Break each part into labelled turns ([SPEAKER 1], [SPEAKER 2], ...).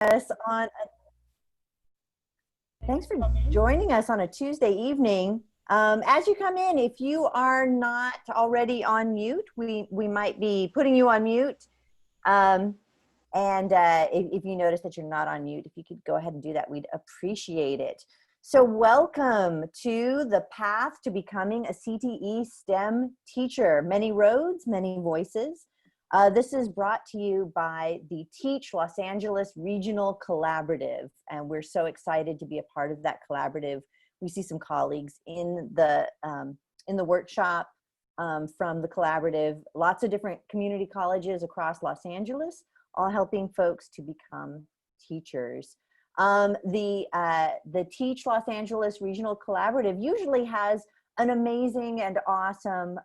[SPEAKER 1] us on thanks for joining us on a Tuesday evening. As you come in, if you are not already on mute, we might be putting you on mute. If you notice that you're not on mute, if you could go ahead and do that, we'd appreciate it. So welcome to the path to becoming a CTE STEM teacher. Many roads, many voices. This is brought to you by the Teach Los Angeles Regional Collaborative, and we're so excited to be a part of that collaborative. We see some colleagues in the workshop from the collaborative, lots of different community colleges across Los Angeles, all helping folks to become teachers. The Teach Los Angeles Regional Collaborative usually has an amazing and awesome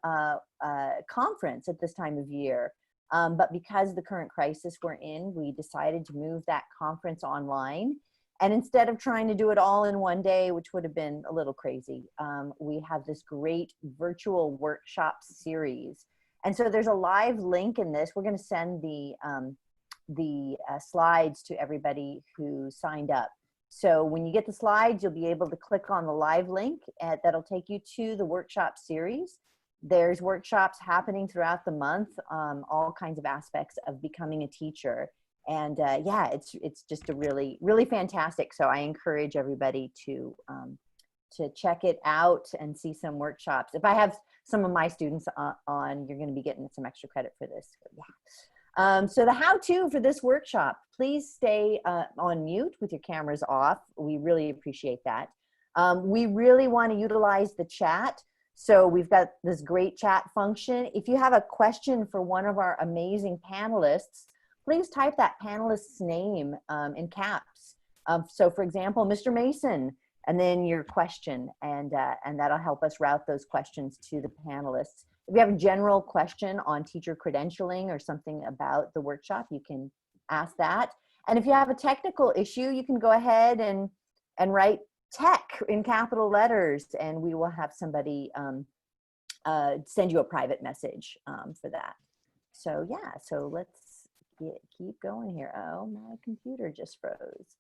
[SPEAKER 1] conference at this time of year. But because of the current crisis we're in, we decided to move that conference online. And instead of trying to do it all in one day, which would have been a little crazy, we have this great virtual workshop series. And so there's a live link in this. We're going to send the slides to everybody who signed up. So when you get the slides, you'll be able to click on the live link that'll take you to the workshop series. There's workshops happening throughout the month, all kinds of aspects of becoming a teacher. And yeah, it's just a really, really fantastic. So I encourage everybody to check it out and see some workshops. If I have some of my students on, you're going to be getting some extra credit for this. Yeah. So the how-to for this workshop, please stay on mute with your cameras off. We really appreciate that. We really want to utilize the chat. So we've got this great chat function. If you have a question for one of our amazing panelists, please type that panelist's name in caps. So for example, Mr. Mason, and then your question, and that'll help us route those questions to the panelists. If you have a general question on teacher credentialing or something about the workshop, you can ask that. And if you have a technical issue, you can go ahead and write tech in capital letters, and we will have somebody send you a private message for that. So yeah, so let's keep going here. Oh, my computer just froze.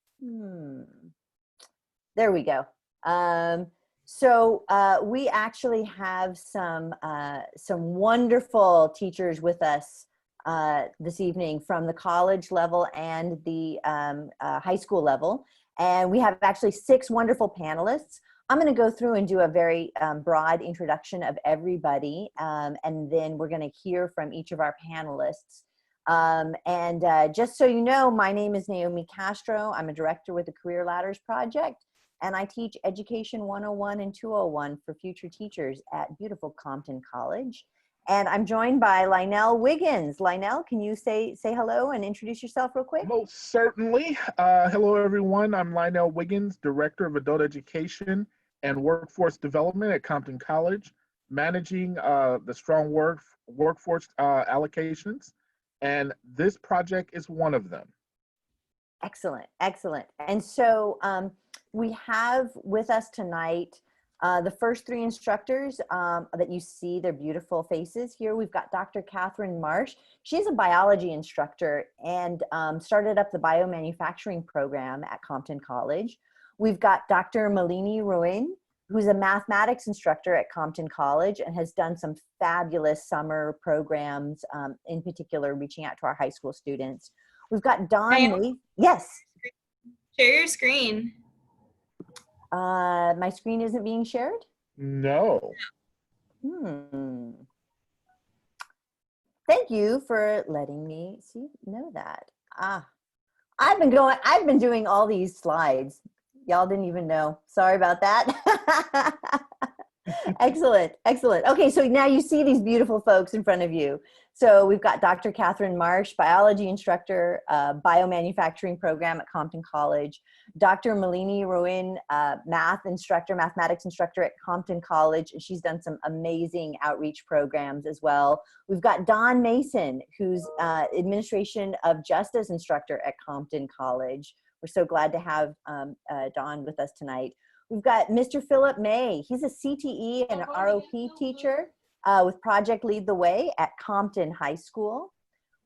[SPEAKER 1] There we go. We actually have some wonderful teachers with us this evening from the college level and the high school level. And we have actually 6 wonderful panelists. I'm going to go through and do a very broad introduction of everybody. And then we're going to hear from each of our panelists. Just so you know, my name is Naomi Castro. I'm a director with the Career Ladders Project. And I teach Education 101 and 201 for future teachers at beautiful Compton College. And I'm joined by Lynell Wiggins. Lynell, can you say hello and introduce yourself real quick?
[SPEAKER 2] Most certainly. Hello, everyone. I'm Lynell Wiggins, Director of Adult Education and Workforce Development at Compton College, managing the strong workforce allocations. And this project is one of them.
[SPEAKER 1] Excellent, excellent. And so we have with us tonight the first 3 instructors that you see, their beautiful faces here. We've got Dr. Katherine Marsh. She's a biology instructor and started up the biomanufacturing program at Compton College. We've got Dr. Malini Ruin, who's a mathematics instructor at Compton College and has done some fabulous summer programs, in particular reaching out to our high school students. We've got Don. Yes.
[SPEAKER 3] Share your screen.
[SPEAKER 1] My screen isn't being shared?
[SPEAKER 2] No.
[SPEAKER 1] Thank you for letting me know that. I've been doing all these slides. Y'all didn't even know. Sorry about that. Excellent, excellent. Okay, so now you see these beautiful folks in front of you. So we've got Dr. Katherine Marsh, biology instructor, biomanufacturing program at Compton College. Dr. Malini Ruin, mathematics instructor at Compton College. She's done some amazing outreach programs as well. We've got Don Mason, who's administration of justice instructor at Compton College. We're so glad to have Don with us tonight. We've got Mr. Philip May. He's a CTE and ROP teacher with Project Lead the Way at Compton High School.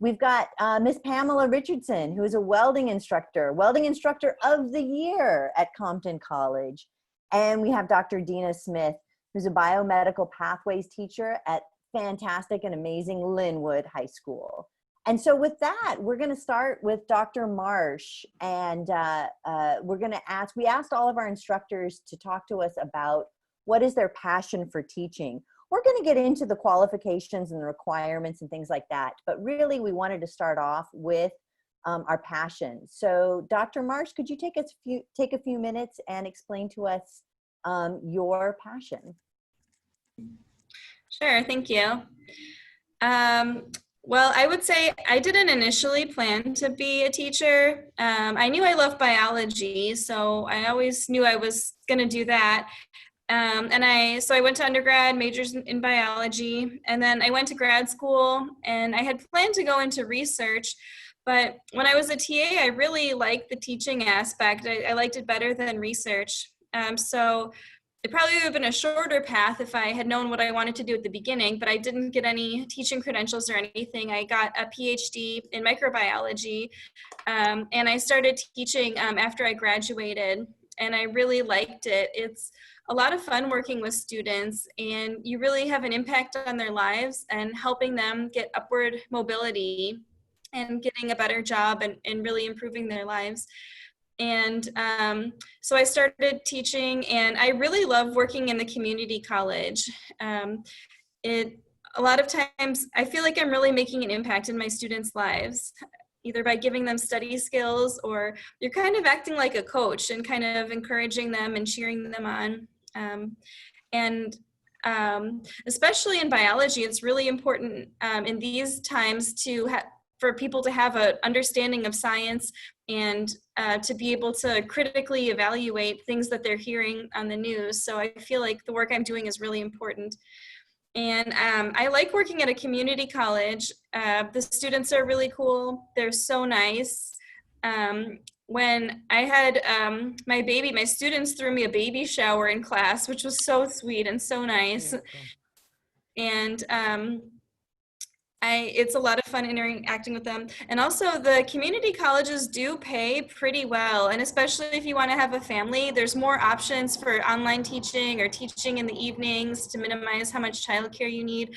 [SPEAKER 1] We've got Miss Pamela Richardson, who is a welding instructor of the year at Compton College. And we have Dr. Deena Smith, who's a biomedical pathways teacher at fantastic and amazing Lynwood High School. And so with that, we're going to start with Dr. Marsh, and we're going to we asked all of our instructors to talk to us about what is their passion for teaching. We're going to get into the qualifications and the requirements and things like that, but really we wanted to start off with our passion. So Dr. Marsh, could you take a few minutes and explain to us your passion?
[SPEAKER 3] Sure, thank you. Well, I would say I didn't initially plan to be a teacher. I knew I loved biology, so I always knew I was going to do that. So I went to undergrad, majors in biology, and then I went to grad school, and I had planned to go into research, but when I was a TA, I really liked the teaching aspect. I liked it better than research. So it probably would have been a shorter path if I had known what I wanted to do at the beginning, but I didn't get any teaching credentials or anything. I got a PhD in microbiology, and I started teaching after I graduated, and I really liked it. It's a lot of fun working with students, and you really have an impact on their lives and helping them get upward mobility and getting a better job and really improving their lives. And so I started teaching, and I really love working in the community college. A lot of times I feel like I'm really making an impact in my students' lives, either by giving them study skills, or you're kind of acting like a coach and kind of encouraging them and cheering them on. Especially in biology, it's really important in these times for people to have an understanding of science and to be able to critically evaluate things that they're hearing on the news. So I feel like the work I'm doing is really important. And I like working at a community college. The students are really cool. They're so nice. When I had my baby, my students threw me a baby shower in class, which was so sweet and so nice. And it's a lot of fun interacting with them. And also the community colleges do pay pretty well. And especially if you want to have a family, there's more options for online teaching or teaching in the evenings to minimize how much childcare you need.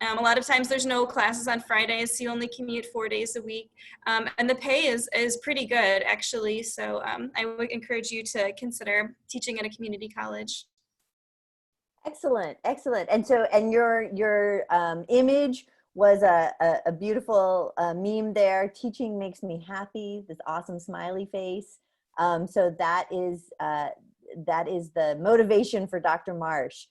[SPEAKER 3] A lot of times there's no classes on Fridays, so you only commute 4 days a week. And the pay is pretty good, actually. So I would encourage you to consider teaching at a community college.
[SPEAKER 1] Excellent, excellent. And so, and your image was a beautiful meme there. Teaching makes me happy, this awesome smiley face. So that is the motivation for Dr. Marsh.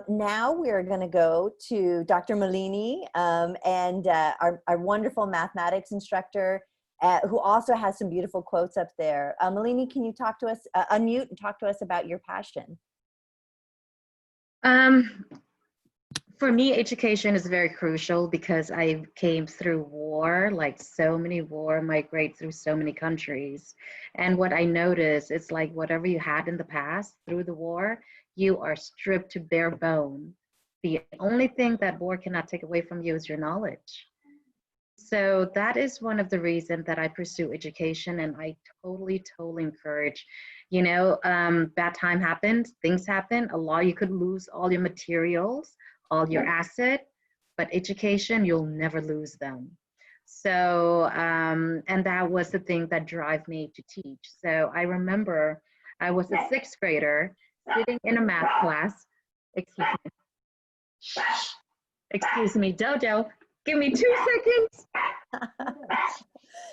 [SPEAKER 1] Now we're going to go to Dr. Malini and our wonderful mathematics instructor who also has some beautiful quotes up there. Malini, can you talk to us, unmute and talk to us about your passion?
[SPEAKER 4] For me, education is very crucial because I came through war, like so many war, migrate through so many countries. And what I noticed is like whatever you had in the past through the war, you are stripped to bare bone. The only thing that war cannot take away from you is your knowledge. So that is one of the reasons that I pursue education, and I totally encourage, you know, bad time happened, things happen, you could lose all your materials, all your asset, but education, you'll never lose them. So, and that was the thing that drove me to teach. So I remember I was a 6th grader sitting in a math class. Excuse me, Dodo, give me 2 seconds.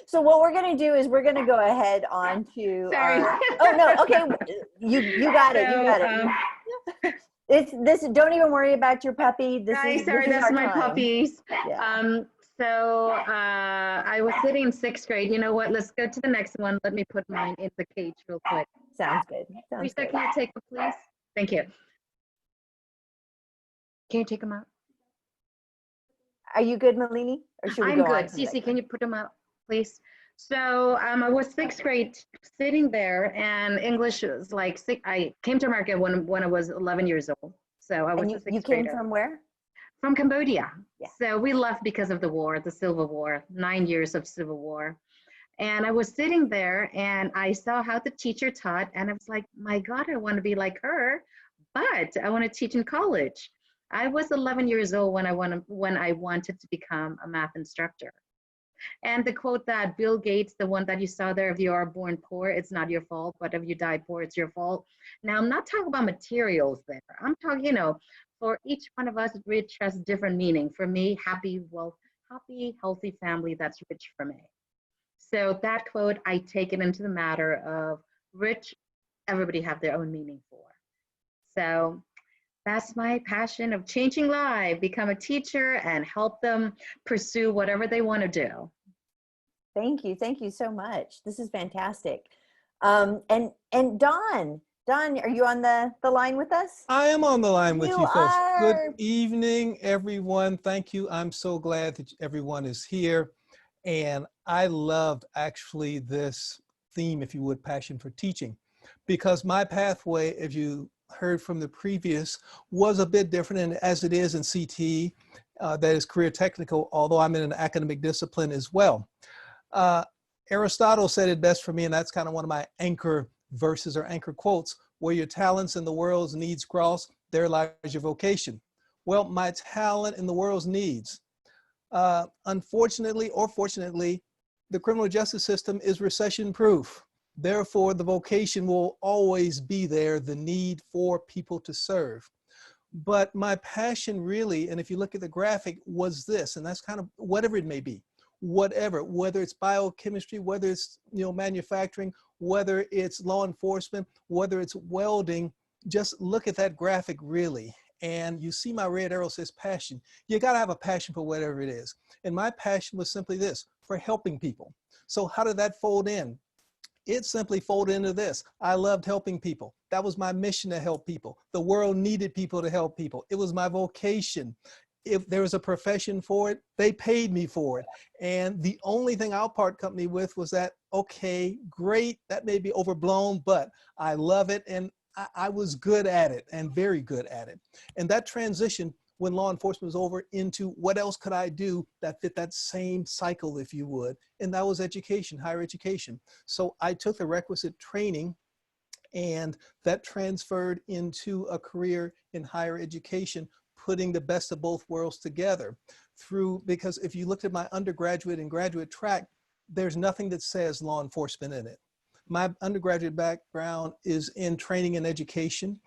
[SPEAKER 1] So what we're going to do is we're going to go ahead on to
[SPEAKER 4] Sorry.
[SPEAKER 1] Oh no, okay, you got it, you got it. Don't even worry about your puppy.
[SPEAKER 4] Sorry, that's my
[SPEAKER 1] time.
[SPEAKER 4] puppies.
[SPEAKER 1] Yeah.
[SPEAKER 4] So I was sitting in 6th grade. You know what? Let's go to the next one. Let me put mine in the cage real quick.
[SPEAKER 1] Sounds good.
[SPEAKER 4] Lisa, can you take them, please? Thank you. Can you take them out?
[SPEAKER 1] Are you good, Malini? Or should we
[SPEAKER 4] I'm
[SPEAKER 1] go
[SPEAKER 4] good.
[SPEAKER 1] on to the
[SPEAKER 4] Cece,
[SPEAKER 1] next
[SPEAKER 4] can
[SPEAKER 1] one?
[SPEAKER 4] you put them out, please? So I was 6th grade sitting there, and English was like, I came to America when I was 11 years old. So I was
[SPEAKER 1] And
[SPEAKER 4] a 6th
[SPEAKER 1] you came
[SPEAKER 4] grader.
[SPEAKER 1] from where?
[SPEAKER 4] From Cambodia.
[SPEAKER 1] Yeah.
[SPEAKER 4] So we left because of the war, the Civil War, 9 years of Civil War. And I was sitting there and I saw how the teacher taught, and I was like, my God, I want to be like her, but I want to teach in college. I was 11 years old when I wanted to become a math instructor. And the quote that Bill Gates, the one that you saw there, if you are born poor, it's not your fault, but if you die poor, it's your fault. Now, I'm not talking about materials there. I'm talking, for each one of us, rich has different meaning. For me, happy, healthy family, that's rich for me. So that quote, I take it into the matter of rich, everybody have their own meaning for. So that's my passion of changing lives, become a teacher and help them pursue whatever they want to do.
[SPEAKER 1] Thank you so much. This is fantastic. And Don, are you on the line with us?
[SPEAKER 5] I am on the line with you folks.
[SPEAKER 1] are.
[SPEAKER 5] Good evening, everyone. Thank you. I'm so glad that everyone is here. And I loved actually this theme, if you would, passion for teaching, because my pathway, if you heard from the previous, was a bit different, and as it is in CT, that is career technical, although I'm in an academic discipline as well. Aristotle said it best for me, and that's kind of one of my anchor verses or anchor quotes: where your talents and the world's needs cross, there lies your vocation. Well, my talent and the world's needs. Unfortunately or fortunately, the criminal justice system is recession proof. Therefore, the vocation will always be there, the need for people to serve. But my passion really, and if you look at the graphic, was this, and that's kind of whatever it may be, whether it's biochemistry, whether it's manufacturing, whether it's law enforcement, whether it's welding, just look at that graphic really. And you see my red arrow says passion. You got to have a passion for whatever it is. And my passion was simply this, for helping people. So how did that fold in? It simply folded into this. I loved helping people. That was my mission, to help people. The world needed people to help people. It was my vocation. If there was a profession for it, they paid me for it. And the only thing I'll part company with was that, okay, great, that may be overblown, but I love it. And I was good at it, and very good at it. And that transition, when law enforcement was over, into what else could I do that fit that same cycle, if you would, and that was education, higher education. So I took the requisite training, and that transferred into a career in higher education, putting the best of both worlds together because if you looked at my undergraduate and graduate track, there's nothing that says law enforcement in it. My undergraduate background is in training and education.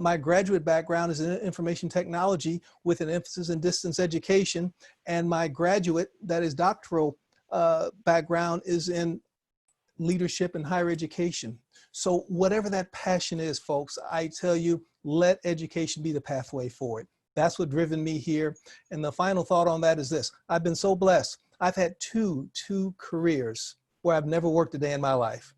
[SPEAKER 5] My graduate background is in information technology with an emphasis in distance education. And my graduate, that is doctoral background, is in leadership and higher education. So whatever that passion is, folks, I tell you, let education be the pathway for it. That's what driven me here. And the final thought on that is this: I've been so blessed. I've had two careers where I've never worked a day in my life.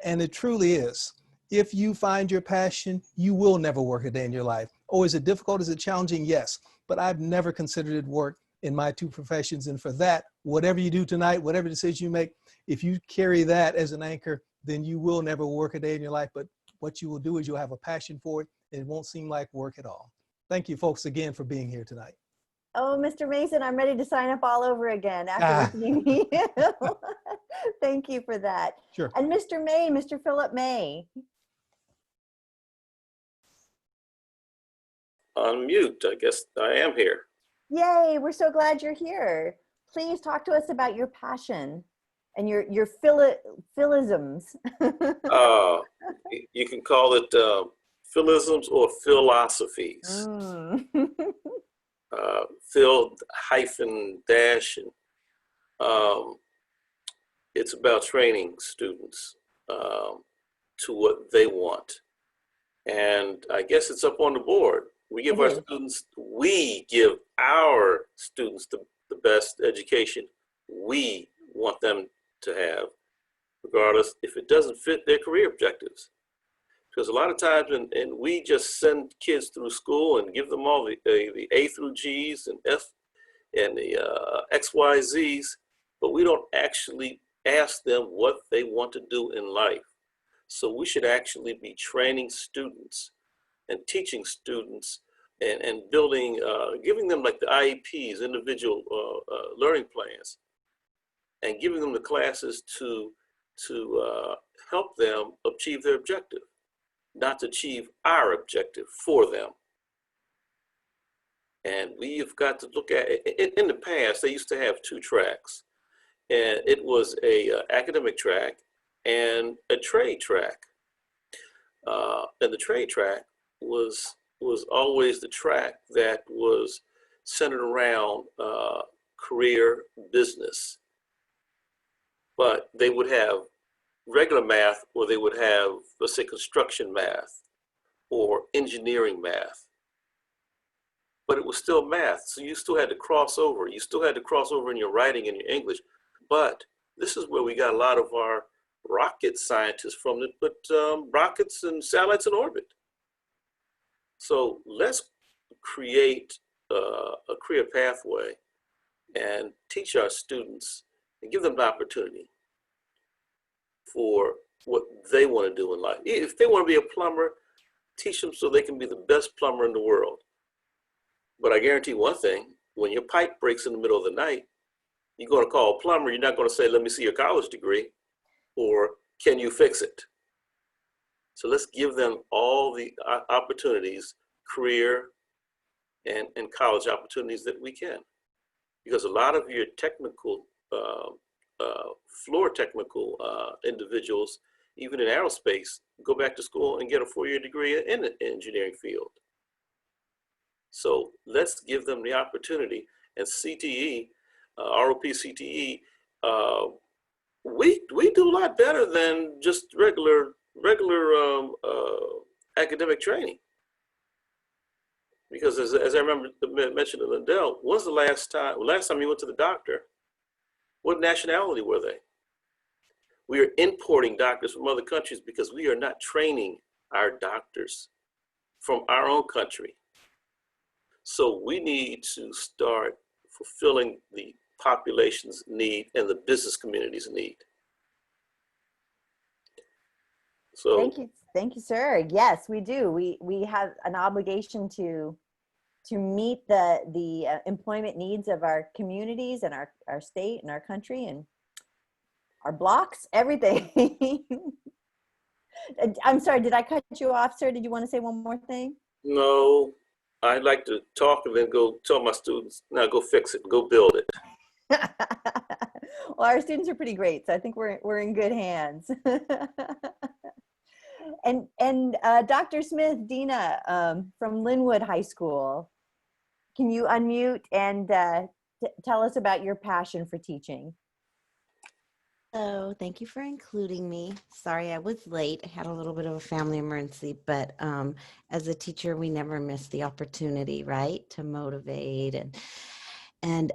[SPEAKER 5] And it truly is. If you find your passion, you will never work a day in your life. Oh, is it difficult? Is it challenging? Yes. But I've never considered it work in my two professions. And for that, whatever you do tonight, whatever decision you make, if you carry that as an anchor, then you will never work a day in your life. But what you will do is you'll have a passion for it, and it won't seem like work at all. Thank you, folks, again for being here tonight.
[SPEAKER 1] Oh, Mr. Mason, I'm ready to sign up all over again after listening to you. Thank you for that.
[SPEAKER 5] Sure.
[SPEAKER 1] And Mr. Philip May.
[SPEAKER 6] Unmute, I guess I am here.
[SPEAKER 1] Yay, we're so glad you're here. Please talk to us about your passion and your philisms.
[SPEAKER 6] You can call it philisms or philosophies.
[SPEAKER 1] Mm.
[SPEAKER 6] Phil hyphen dash, and it's about training students to what they want. And I guess it's up on the board. We give our students the best education we want them to have, regardless if it doesn't fit their career objectives. Because a lot of times, and we just send kids through school and give them all the A through G's and F and the X, Y, Z's, but we don't actually ask them what they want to do in life. So we should actually be training students and teaching students and building, giving them like the IEPs, individual learning plans, and giving them the classes to help them achieve their objective, not to achieve our objective for them. And we've got to look at it. In the past, they used to have 2 tracks, and it was a academic track and a trade track. And the trade track was always the track that was centered around career business. But they would have regular math, or they would have, let's say, construction math or engineering math. But it was still math, so you still had to cross over. You still had to cross over in your writing and your English. But this is where we got a lot of our rocket scientists from, that put rockets and satellites in orbit. So let's create a career pathway and teach our students and give them the opportunity for what they want to do in life. If they want to be a plumber, teach them so they can be the best plumber in the world. But I guarantee one thing, when your pipe breaks in the middle of the night, you're going to call a plumber. You're not going to say, let me see your college degree, or can you fix it? So let's give them all the opportunities, career and college opportunities that we can. Because a lot of your technical, floor technical individuals, even in aerospace, go back to school and get a 4-year degree in the engineering field. So let's give them the opportunity. And CTE, ROP CTE, we do a lot better than just regular academic training. Because as I remember mentioned to Lindell, when's the last time you went to the doctor? What nationality were they? We are importing doctors from other countries because we are not training our doctors from our own country. So we need to start fulfilling the population's need and the business community's need. So
[SPEAKER 1] thank you, sir. Yes, we do. We have an obligation to meet the employment needs of our communities and our state and our country and our blocks, everything. I'm sorry, did I cut you off, sir? Did you want to say one more thing?
[SPEAKER 6] No, I'd like to talk and then go tell my students, now go fix it, go build it.
[SPEAKER 1] Well, our students are pretty great, so I think we're in good hands. And Dr. Smith, Deena from Lynwood High School, can you unmute and tell us about your passion for teaching?
[SPEAKER 7] Hello, thank you for including me. Sorry I was late. I had a little bit of a family emergency, but as a teacher, we never miss the opportunity, right, to motivate and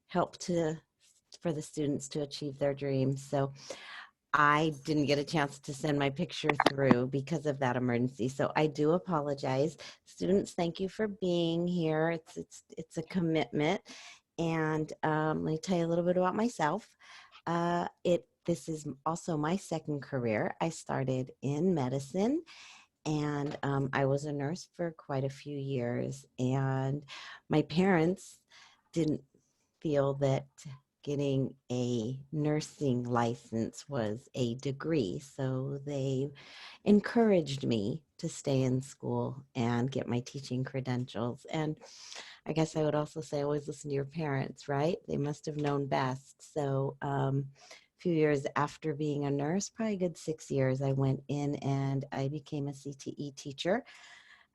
[SPEAKER 7] help for the students to achieve their dreams. So I didn't get a chance to send my picture through because of that emergency. So I do apologize. Students, thank you for being here. It's a commitment. And let me tell you a little bit about myself. This is also my second career. I started in medicine, and I was a nurse for quite a few years. And my parents didn't feel that getting a nursing license was a degree, so they encouraged me to stay in school and get my teaching credentials. And I guess I would also say always listen to your parents, right? They must have known best. So a few years after being a nurse, probably a good 6 years, I went in and I became a CTE teacher.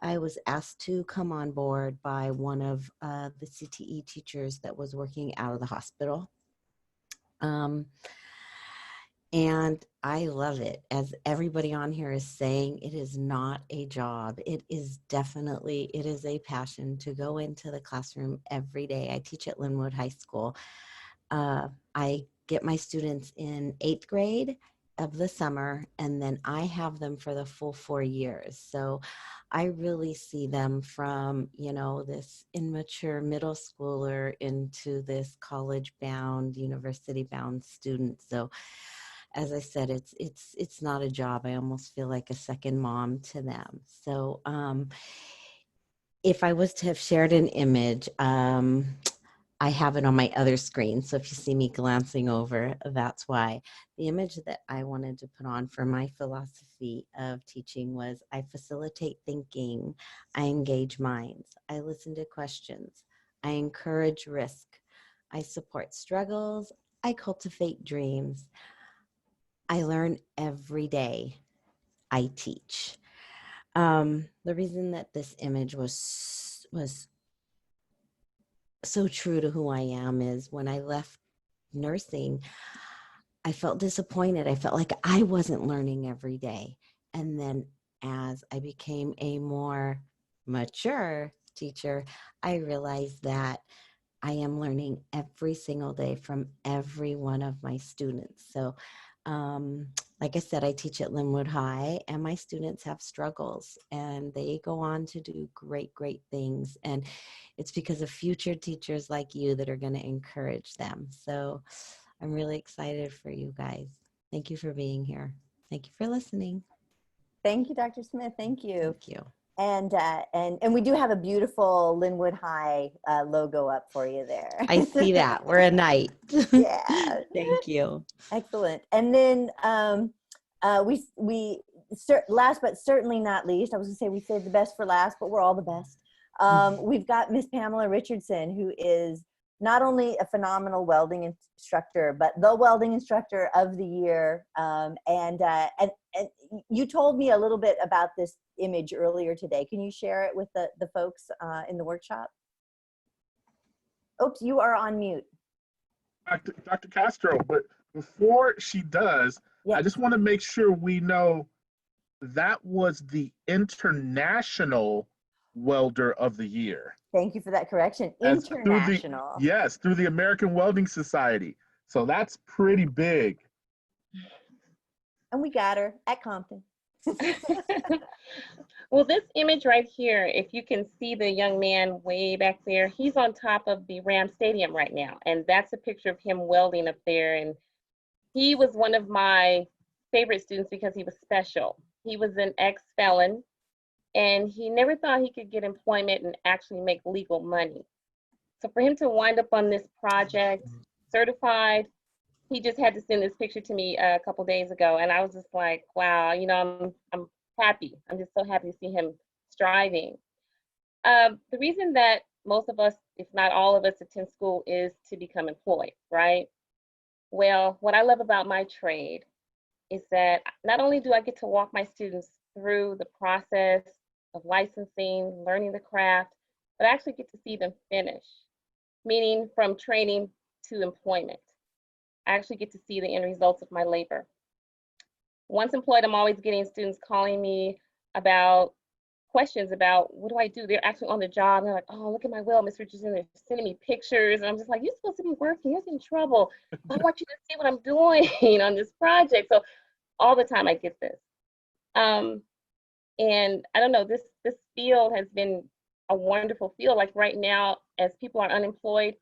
[SPEAKER 7] I was asked to come on board by one of the CTE teachers that was working out of the hospital. And I love it. As everybody on here is saying, it is not a job. It is a passion to go into the classroom every day. I teach at Lynwood High School. I get my students in 8th grade of the summer, and then I have them for the full 4 years. So I really see them from, this immature middle schooler into this college-bound, university-bound student. So as I said, it's not a job. I almost feel like a second mom to them. So if I was to have shared an image, I have it on my other screen. So if you see me glancing over, that's why. The image that I wanted to put on for my philosophy of teaching was I facilitate thinking, I engage minds, I listen to questions, I encourage risk, I support struggles, I cultivate dreams, I learn every day, I teach. The reason that this image was so true to who I am is when I left nursing, I felt disappointed. I felt like I wasn't learning every day. And then as I became a more mature teacher, I realized that I am learning every single day from every one of my students. So, like I said, I teach at Lynwood High, and my students have struggles, and they go on to do great, great things. And it's because of future teachers like you that are going to encourage them. So I'm really excited for you guys. Thank you for being here. Thank you for listening.
[SPEAKER 1] Thank you, Dr. Smith. Thank you.
[SPEAKER 7] Thank you.
[SPEAKER 1] And we do have a beautiful Lynwood High logo up for you there.
[SPEAKER 7] I see that. We're a night.
[SPEAKER 1] Yeah.
[SPEAKER 7] Thank you.
[SPEAKER 1] Excellent. And then last but certainly not least, I was gonna say we saved the best for last, but we're all the best. We've got Miss Pamela Richardson, who is not only a phenomenal welding instructor, but the welding instructor of the year. And you told me a little bit about this image earlier today. Can you share it with the folks in the workshop? Oops, you are on mute.
[SPEAKER 2] Dr. Castro, but before she does,
[SPEAKER 1] Yes.
[SPEAKER 2] I just want to make sure we know that was the International Welder of the Year.
[SPEAKER 1] Thank you for that correction. International.
[SPEAKER 2] Through the American Welding Society. So that's pretty big.
[SPEAKER 1] And we got her at Compton.
[SPEAKER 8] Well, this image right here, if you can see the young man way back there, he's on top of the Ram Stadium right now. And that's a picture of him welding up there. And he was one of my favorite students because he was special. He was an ex-felon, and he never thought he could get employment and actually make legal money. So for him to wind up on this project, certified, he just had to send this picture to me a couple days ago, and I was just like, wow, you know, I'm happy. I'm just so happy to see him striving. The reason that most of us, if not all of us, attend school is to become employed, right? Well, what I love about my trade is that not only do I get to walk my students through the process of licensing, learning the craft, but I actually get to see them finish, meaning from training to employment. I actually get to see the end results of my labor. Once employed, I'm always getting students calling me about questions about what do I do? They're actually on the job. And they're like, oh, look at my weld, Miss Richardson. They're sending me pictures. And I'm just like, you're supposed to be working. You're in trouble. I want you to see what I'm doing on this project. So all the time I get this. And I don't know, this field has been a wonderful field. Like right now, as people are unemployed,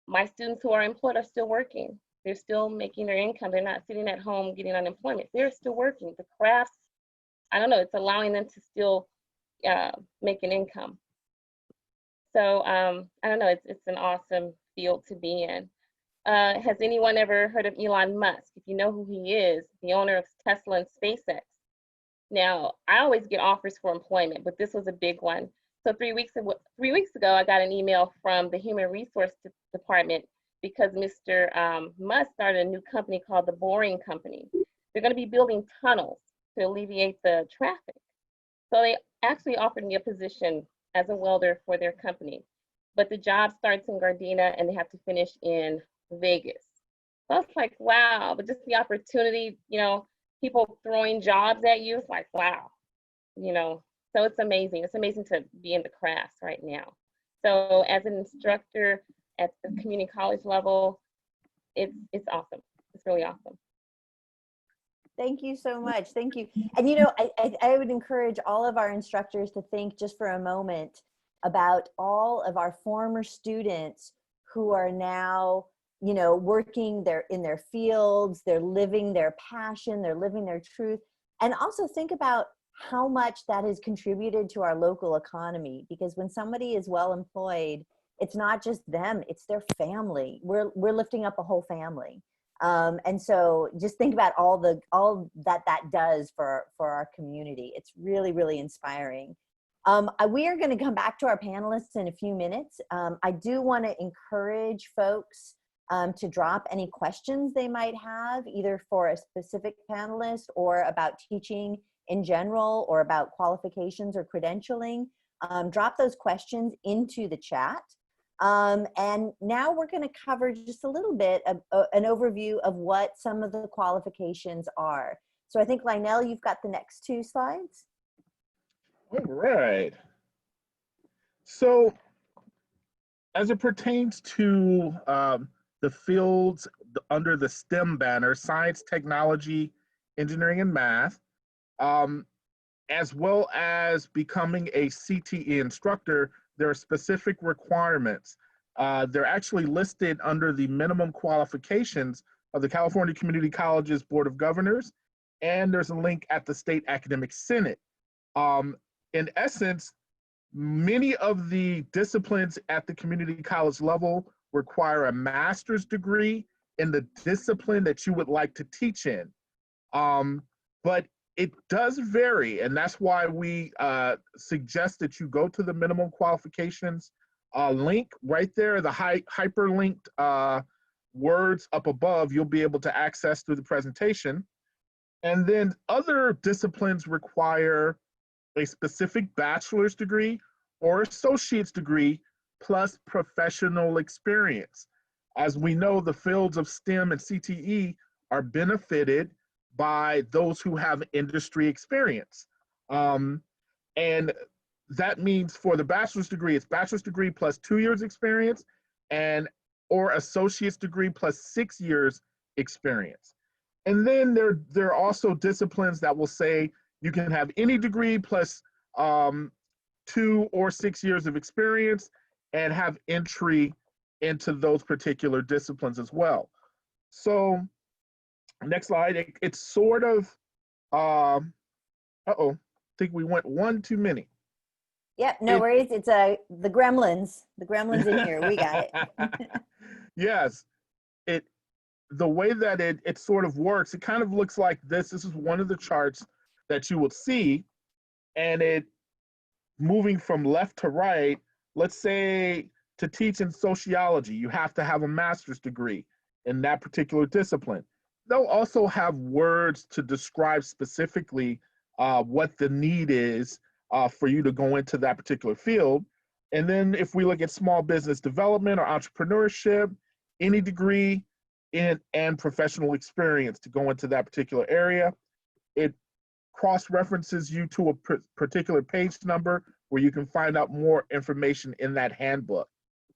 [SPEAKER 8] my students who are employed are still working. They're still making their income. They're not sitting at home getting unemployment. They're still working. The crafts, I don't know, it's allowing them to still make an income. So I don't know, it's an awesome field to be in. Has anyone ever heard of Elon Musk? If you know who he is, the owner of Tesla and SpaceX. Now, I always get offers for employment, but this was a big one. So 3 weeks ago, I got an email from the Human Resource Department because Mr. Musk started a new company called the Boring Company. They're going to be building tunnels to alleviate the traffic. So they actually offered me a position as a welder for their company. But the job starts in Gardena and they have to finish in Vegas. So I was like, wow, but just the opportunity, you know, people throwing jobs at you, it's like, wow, you know, so it's amazing. It's amazing to be in the crafts right now. So as an instructor at the community college level, it's awesome. It's really awesome.
[SPEAKER 1] Thank you so much. Thank you. And, you know, I would encourage all of our instructors to think just for a moment about all of our former students who are now, you know, working in their fields, they're living their passion, they're living their truth. And also think about how much that has contributed to our local economy. Because when somebody is well employed, it's not just them, it's their family. We're lifting up a whole family. And so just think about all that does for our community. It's really, really inspiring. We are going to come back to our panelists in a few minutes. I do want to encourage folks to drop any questions they might have, either for a specific panelist or about teaching in general or about qualifications or credentialing. Drop those questions into the chat. And now we're going to cover just a little bit of an overview of what some of the qualifications are. So I think, Lionel, you've got the next two slides.
[SPEAKER 2] All right. So as it pertains to the fields under the STEM banner, science, technology, engineering, and math, as well as becoming a CTE instructor, there are specific requirements. They're actually listed under the minimum qualifications of the California Community Colleges Board of Governors, and there's a link at the State Academic Senate. In essence, many of the disciplines at the community college level require a master's degree in the discipline that you would like to teach in. But it does vary, and that's why we suggest that you go to the minimum qualifications link right there, the hyperlinked words up above, you'll be able to access through the presentation. And then other disciplines require a specific bachelor's degree or associate's degree plus professional experience. As we know, the fields of STEM and CTE are benefited by those who have industry experience. And that means for the bachelor's degree, it's bachelor's degree plus 2 years experience or associate's degree plus 6 years experience. And then there are also disciplines that will say you can have any degree plus 2 or 6 years of experience and have entry into those particular disciplines as well. So next slide, it's sort of, I think we went one too many.
[SPEAKER 1] Yep, no worries. It's the gremlins in here. We got it.
[SPEAKER 2] Yes, the way that it sort of works, it kind of looks like this. This is one of the charts that you will see, and it moving from left to right. Let's say to teach in sociology, you have to have a master's degree in that particular discipline. They'll also have words to describe specifically what the need is for you to go into that particular field. And then if we look at small business development or entrepreneurship, any degree and professional experience to go into that particular area. It cross-references you to a particular page number where you can find out more information in that handbook.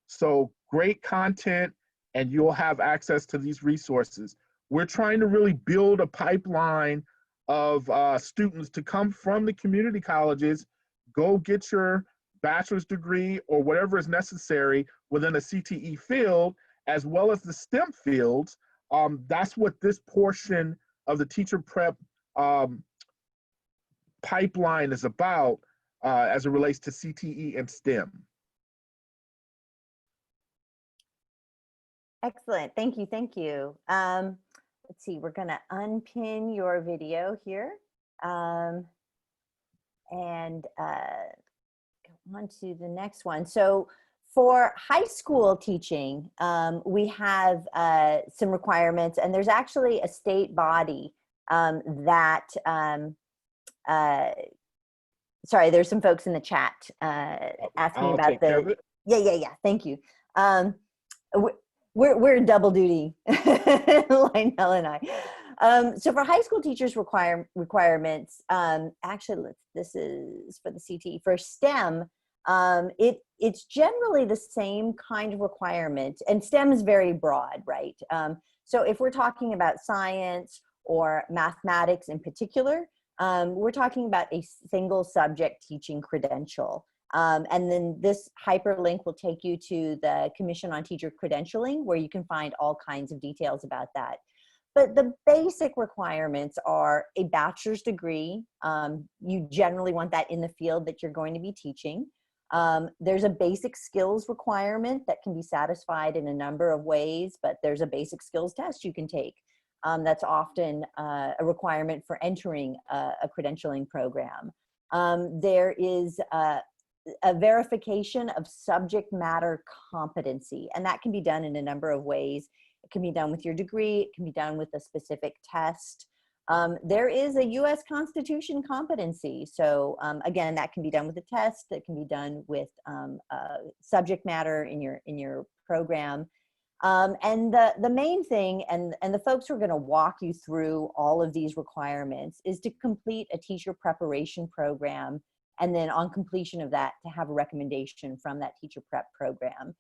[SPEAKER 2] So great content, and you'll have access to these resources. We're trying to really build a pipeline of students to come from the community colleges, go get your bachelor's degree or whatever is necessary within a CTE field, as well as the STEM fields. That's what this portion of the teacher prep pipeline is about as it relates to CTE and STEM.
[SPEAKER 1] Excellent, thank you, thank you. Let's see, we're gonna unpin your video here and go on to the next one. So for high school teaching, we have some requirements, and there's actually a state body that, sorry, there's some folks in the chat asking about the, yeah, thank you. We're double duty, Lionel and I. So for high school teachers requirements, actually, this is for the CTE. For STEM, it's generally the same kind of requirement, and STEM is very broad, right? So if we're talking about science or mathematics in particular, we're talking about a single subject teaching credential. And then this hyperlink will take you to the Commission on Teacher Credentialing, where you can find all kinds of details about that. But the basic requirements are a bachelor's degree. You generally want that in the field that you're going to be teaching. There's a basic skills requirement that can be satisfied in a number of ways, but there's a basic skills test you can take. That's often a requirement for entering a credentialing program. There is a verification of subject matter competency, and that can be done in a number of ways. It can be done with your degree, it can be done with a specific test. There is a US Constitution competency. So again, that can be done with a test, that can be done with subject matter in your program. And the main thing, and the folks who are gonna walk you through all of these requirements, is to complete a teacher preparation program, and then on completion of that, to have a recommendation from that teacher prep program.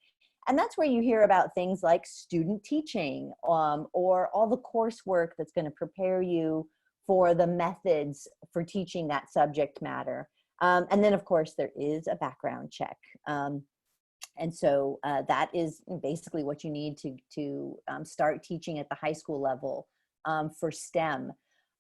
[SPEAKER 1] And that's where you hear about things like student teaching, or all the coursework that's going to prepare you for the methods for teaching that subject matter. And then, of course, there is a background check. And so that is basically what you need to start teaching at the high school level for STEM.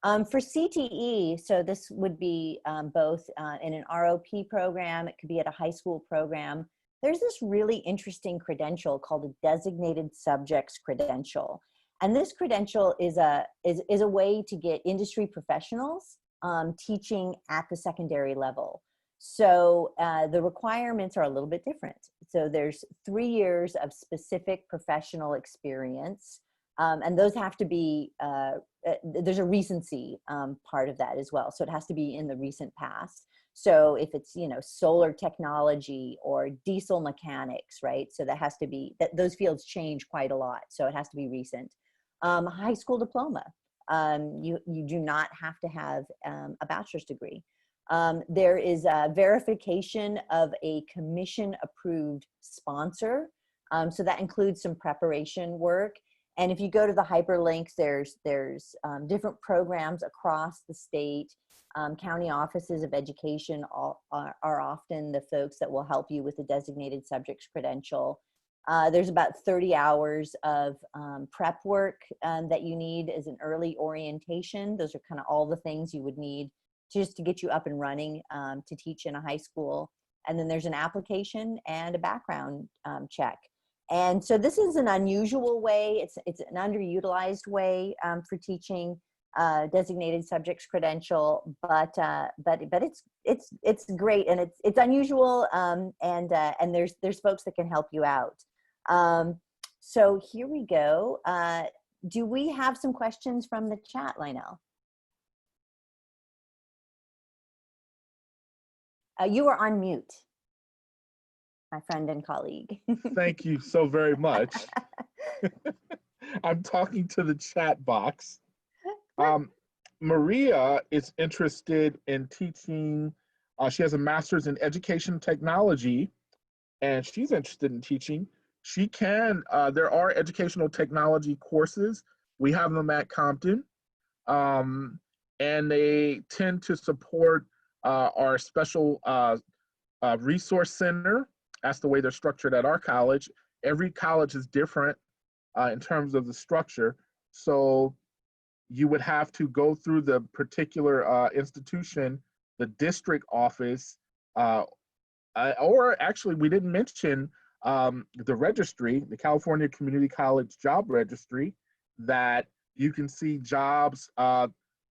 [SPEAKER 1] For CTE, so this would be both in an ROP program, it could be at a high school program. There's this really interesting credential called a Designated Subjects Credential. And this credential is a way to get industry professionals teaching at the secondary level. So the requirements are a little bit different. So there's 3 years of specific professional experience. And those have to be, there's a recency part of that as well. So it has to be in the recent past. So if it's, solar technology or diesel mechanics, right? So that has to be, those fields change quite a lot. So it has to be recent. High school diploma. You do not have to have a bachelor's degree. There is a verification of a commission approved sponsor. So that includes some preparation work. And if you go to the hyperlinks, there's different programs across the state. County offices of education are often the folks that will help you with the designated subjects credential. There's about 30 hours of prep work that you need as an early orientation. Those are kind of all the things you would need just to get you up and running to teach in a high school. And then there's an application and a background check. And so this is an unusual way. It's an underutilized way for teaching designated subjects credential, but it's great, and it's unusual, and there's folks that can help you out. So here we go. Do we have some questions from the chat, Lionel? You are on mute, my friend and colleague.
[SPEAKER 2] Thank you so very much. I'm talking to the chat box. Maria is interested in teaching. She has a master's in education technology, and she's interested in teaching. She can, there are educational technology courses. We have them at Compton, and they tend to support our special resource center. That's the way they're structured at our college. Every college is different in terms of the structure. So you would have to go through the particular institution, the district office, or actually we didn't mention the registry, the California Community College Job Registry, that you can see jobs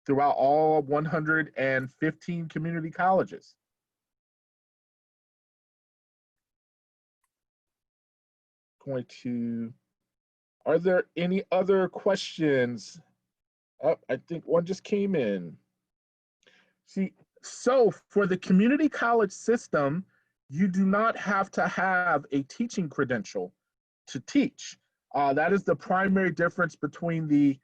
[SPEAKER 2] throughout all 115 community colleges. Are there any other questions? Oh, I think one just came in. See, so for the community college system, you do not have to have a teaching credential to teach. That is the primary difference between the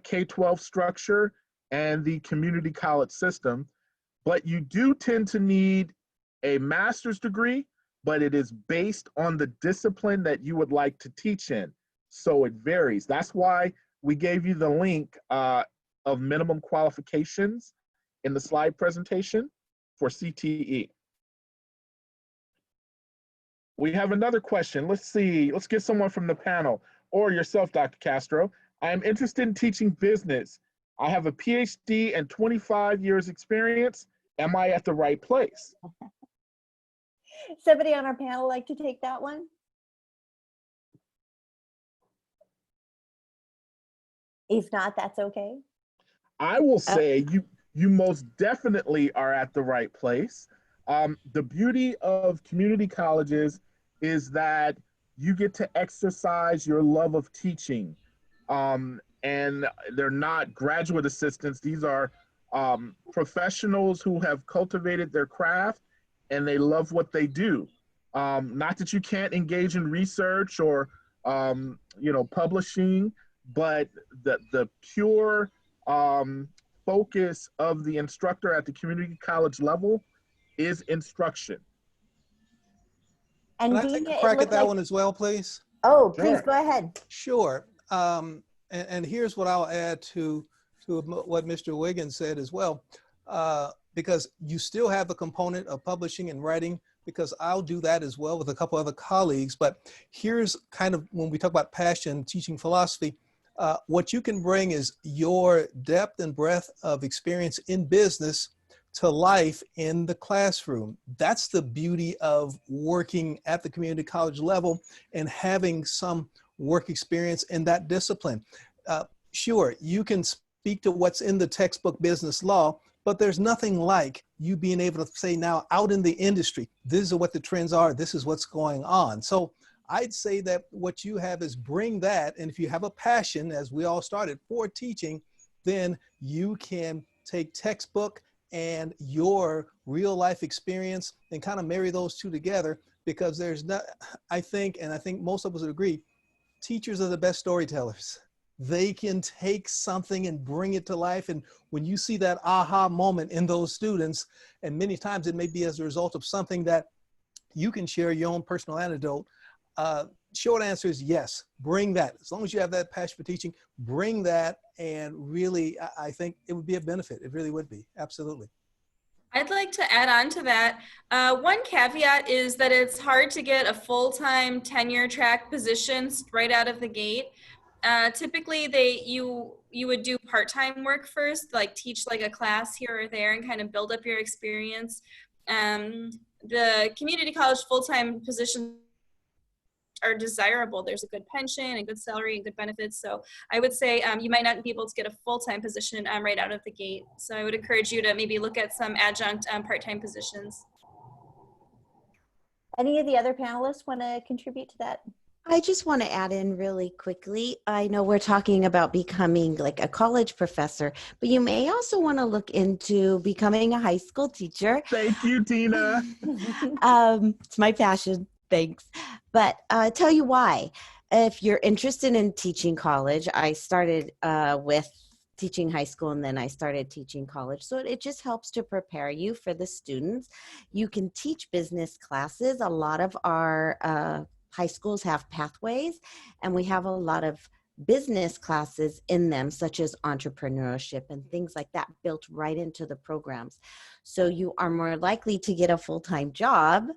[SPEAKER 2] K-12 structure and the community college system. But you do tend to need a master's degree, but it is based on the discipline that you would like to teach in. So it varies. That's why we gave you the link of minimum qualifications in the slide presentation for CTE. We have another question. Let's see. Let's get someone from the panel, or yourself, Dr. Castro. I am interested in teaching business. I have a PhD and 25 years experience. Am I at the right place?
[SPEAKER 1] Somebody on our panel like to take that one? If not, that's okay.
[SPEAKER 2] I will say you most definitely are at the right place. The beauty of community colleges is that you get to exercise your love of teaching. And they're not graduate assistants. These are professionals who have cultivated their craft and they love what they do. Not that you can't engage in research or publishing, but the pure focus of the instructor at the community college level is instruction.
[SPEAKER 1] And
[SPEAKER 5] Can I
[SPEAKER 1] Deena,
[SPEAKER 5] take a
[SPEAKER 1] it
[SPEAKER 5] crack at
[SPEAKER 1] looked
[SPEAKER 5] that
[SPEAKER 1] like,
[SPEAKER 5] one as well, please?
[SPEAKER 1] oh, please
[SPEAKER 2] Sure.
[SPEAKER 1] go ahead.
[SPEAKER 5] Sure. And here's what I'll add to what Mr. Wiggins said as well, because you still have the component of publishing and writing, because I'll do that as well with a couple other colleagues. But here's kind of when we talk about passion, teaching philosophy, what you can bring is your depth and breadth of experience in business to life in the classroom. That's the beauty of working at the community college level and having some work experience in that discipline. Sure, you can speak to what's in the textbook business law, but there's nothing like you being able to say now out in the industry, this is what the trends are, this is what's going on. So I'd say that what you have is bring that, and if you have a passion, as we all started, for teaching, then you can take textbook and your real life experience and kind of marry those two together, because there's not, I think most of us would agree, teachers are the best storytellers. They can take something and bring it to life. And when you see that aha moment in those students, and many times it may be as a result of something that you can share your own personal anecdote. Short answer is yes, bring that. As long as you have that passion for teaching, bring that. And really, I think it would be a benefit. It really would be. Absolutely.
[SPEAKER 3] I'd like to add on to that. One caveat is that it's hard to get a full-time tenure track position right out of the gate. Typically, you would do part-time work first, like teach like a class here or there and kind of build up your experience. The community college full-time positions are desirable. There's a good pension, a good salary, and good benefits. So I would say you might not be able to get a full-time position right out of the gate. So I would encourage you to maybe look at some adjunct part-time positions.
[SPEAKER 1] Any of the other panelists want to contribute to that?
[SPEAKER 7] I just want to add in really quickly. I know we're talking about becoming like a college professor, but you may also want to look into becoming a high school teacher.
[SPEAKER 2] Thank you, Deena.
[SPEAKER 7] It's my passion. Thanks. But tell you why. If you're interested in teaching college, I started with teaching high school and then I started teaching college. So it just helps to prepare you for the students. You can teach business classes. A lot of our high schools have pathways, and we have a lot of business classes in them, such as entrepreneurship and things like that, built right into the programs. So you are more likely to get a full-time job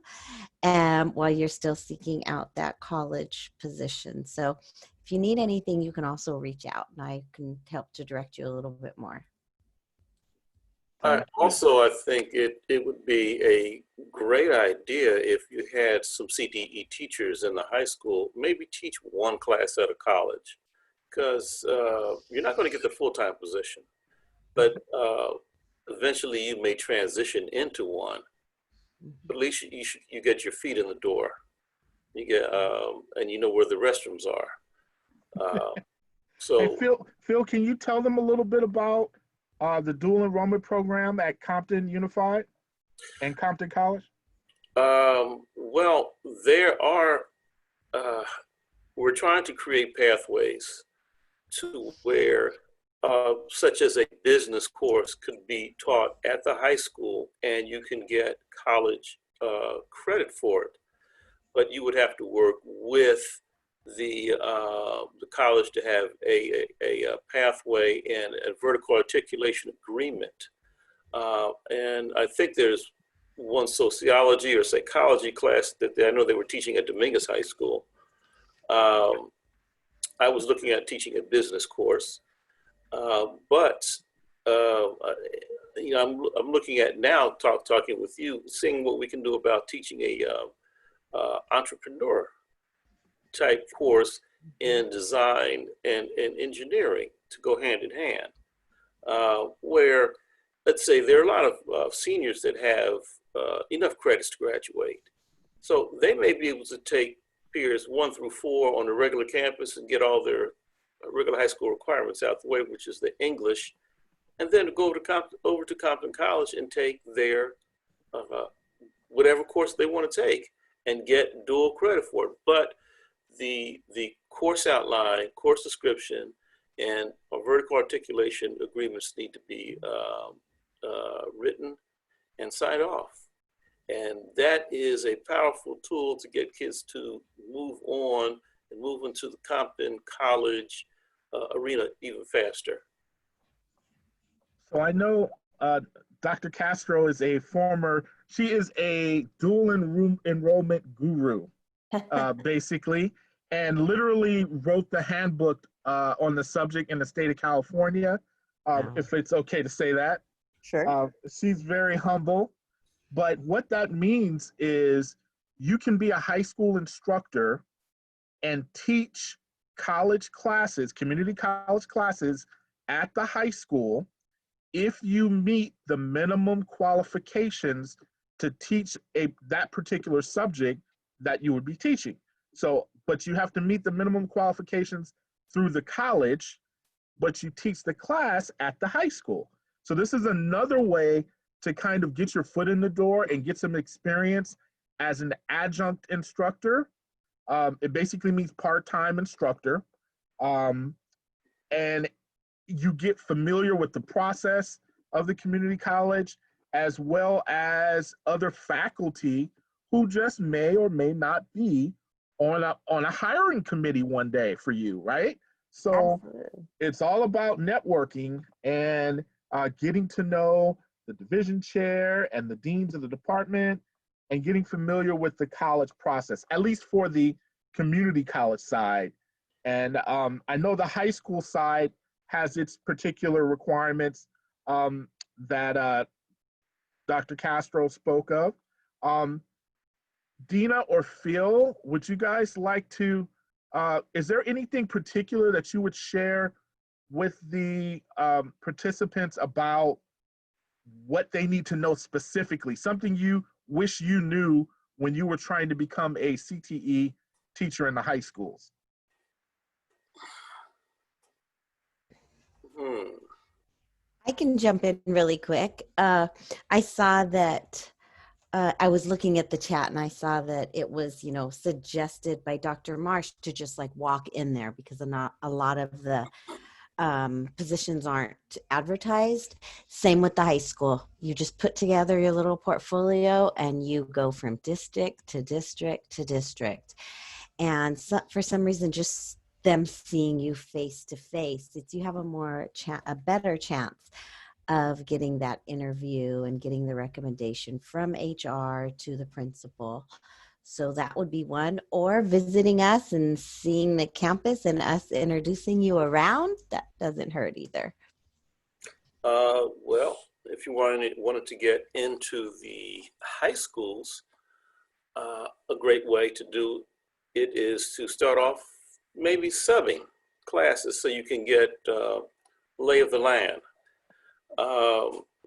[SPEAKER 7] while you're still seeking out that college position. So if you need anything, you can also reach out and I can help to direct you a little bit more.
[SPEAKER 6] Also, I think it would be a great idea if you had some CTE teachers in the high school, maybe teach one class at a college, because you're not going to get the full-time position, but eventually you may transition into one. But at least you get your feet in the door. You get and you know where the restrooms are. So
[SPEAKER 2] Hey, Phil, can you tell them a little bit about the dual enrollment program at Compton Unified and Compton College?
[SPEAKER 6] Well, there are, we're trying to create pathways to where, such as a business course could be taught at the high school and you can get college credit for it, but you would have to work with the college to have a pathway and a vertical articulation agreement. And I think there's one sociology or psychology class that I know they were teaching at Dominguez High School. I was looking at teaching a business course, but you know, I'm looking at now, talking with you, seeing what we can do about teaching a entrepreneur type course in design and engineering to go hand in hand, where, let's say, there are a lot of seniors that have enough credits to graduate. So they may be able to take peers 1 through 4 on the regular campus and get all their regular high school requirements out the way, which is the English, and then go over to Compton College and take their whatever course they want to take and get dual credit for it. But the course outline, course description, and vertical articulation agreements need to be written and signed off. And that is a powerful tool to get kids to move on and move into the Compton College arena even faster.
[SPEAKER 2] So I know Dr. Castro is she is a dual enrollment guru, basically, and literally wrote the handbook on the subject in the state of California, if it's okay to say that.
[SPEAKER 1] Sure.
[SPEAKER 2] She's very humble, but what that means is you can be a high school instructor and teach college classes, community college classes at the high school if you meet the minimum qualifications to teach that particular subject that you would be teaching. So, but you have to meet the minimum qualifications through the college, but you teach the class at the high school. So this is another way to kind of get your foot in the door and get some experience as an adjunct instructor. It basically means part-time instructor. And you get familiar with the process of the community college, as well as other faculty who just may or may not be on a hiring committee one day for you, right? So absolutely. It's all about networking and getting to know the division chair and the deans of the department and getting familiar with the college process, at least for the community college side. And I know the high school side has its particular requirements that Dr. Castro spoke of. Deena or Phil, would you guys like to, is there anything particular that you would share with the participants about what they need to know specifically, something you wish you knew when you were trying to become a CTE teacher in the high schools?
[SPEAKER 7] I can jump in really quick. I saw that I was looking at the chat and I saw that it was, suggested by Dr. Marsh to just like walk in there because not a lot of the positions aren't advertised. Same with the high school. You just put together your little portfolio and you go from district to district to district. And so, for some reason, just them seeing you face to face, you have a better chance of getting that interview and getting the recommendation from HR to the principal. So that would be one, or visiting us and seeing the campus and us introducing you around. That doesn't hurt either.
[SPEAKER 6] Well, if you wanted to get into the high schools, a great way to do it is to start off maybe subbing classes so you can get lay of the land,